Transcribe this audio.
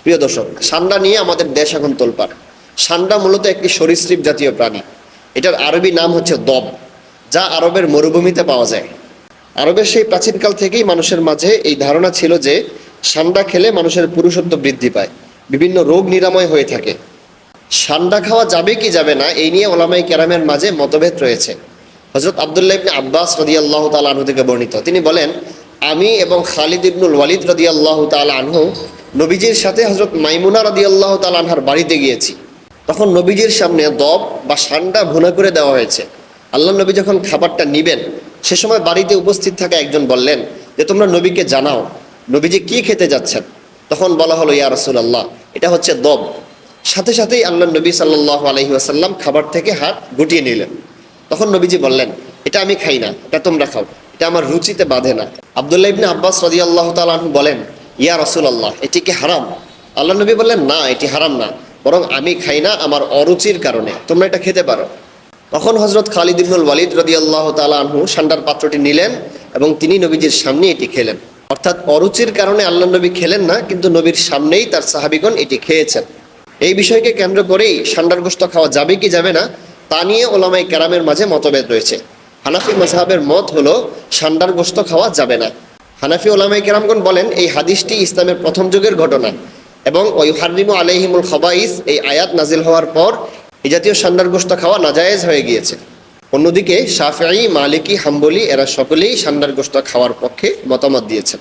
প্রিয় দর্শক, সান্ডা নিয়ে আমাদের দেশ এখন তোলপাড়। সান্ডা মূলত একটি সরীসৃপ জাতীয় প্রাণী। এটার আরবি নাম হচ্ছে দব, যা আরবের মরুভূমিতে পাওয়া যায়। আরবের সেই প্রাচীনকাল থেকেই মানুষের মাঝে এই ধারণা ছিল যে সান্ডা খেলে মানুষের পুরুষত্ব বৃদ্ধি পায়, বিভিন্ন রোগ নিরাময় হয়ে থাকে। সান্ডা খাওয়া যাবে কি যাবে না এই নিয়ে ওলামায়ে কেরামের মাঝে মতভেদ রয়েছে। হযরত আব্দুল্লাহ ইবনে আব্বাস রাদিয়াল্লাহু তাআলা আনহু থেকে বর্ণিত, তিনি বলেন, আমি এবং খালিদ ইবনুল ওয়ালিদ রাদিয়াল্লাহু তাআলা আনহু নবীজির সাথে হযরত মাইমুনা রাদিয়াল্লাহু তাআলা আনহার বাড়িতে গিয়েছি। তখন নবীজির সামনে দব বা সান্ডা ভুনা করে দেওয়া হয়েছে। আল্লাহ নবী যখন খাবারটা নিবেন, সে সময় বাড়িতে উপস্থিত থাকা একজন বললেন যে, তোমরা নবীকে জানাও নবীজি কি খেতে যাচ্ছেন। তখন বলা হলো, ইয়া রাসূলুল্লাহ, এটা হচ্ছে দব। সাথে সাথেই আল্লাহ নবী সাল্লাল্লাহু আলাইহি ওয়াসাল্লাম খাবার থেকে হাত গুটিয়ে নিলেন। তখন নবীজি বললেন, এটা আমি খাই না, এটা তোমরা খাও, এটা আমার রুচিতে বাধে না। আব্দুল্লাহ ইবনে আব্বাস রাদিয়াল্লাহু তাআলা আনহু বলেন, ইয়া রাসূলুল্লাহ, এটি কি হারাম? আল্লাহ নবী বললেন, না, এটি হারাম না, বরং আমি খাই না আমার অরুচির কারণে, তোমরা এটা খেতে পারো। তখন হযরত খালিদ ইবনুল ওয়ালিদ রাদিয়াল্লাহু তাআলা আনহু সান্ডার পাত্রটি নিলেন এবং তিনি নবীজির সামনে এটি খেলেন। অর্থাৎ অরুচির কারণে আল্লাহ নবী খেলেন না, কিন্তু নবীর সামনেই তার সাহাবীগণ এটি খেয়েছেন। এই বিষয়কে কেন্দ্র করেই সান্ডার গোশত খাওয়া যাবে কি যাবে না তা নিয়ে ওলামায়ে কেরামের মাঝে মতভেদ রয়েছে। হানাফি মাযহাবের মত হলো সান্ডার গোশত খাওয়া যাবে না। হানাফি ওলামায়ে কেরামগণ বলেন, এই হাদিসটি ইসলামের প্রথম যুগের ঘটনা এবং ওয়ুহাররিমু আলাইহিমুল খাবাইস এই আয়াত নাজিল হওয়ার পর এই জাতীয় সান্ডার গোশত খাওয়া নাজায়েজ হয়ে গিয়েছে। অন্যদিকে শাফিঈ, মালিকি, হাম্বলি এরা সকলেই সান্ডার গোশত খাওয়ার পক্ষে মতামত দিয়েছেন।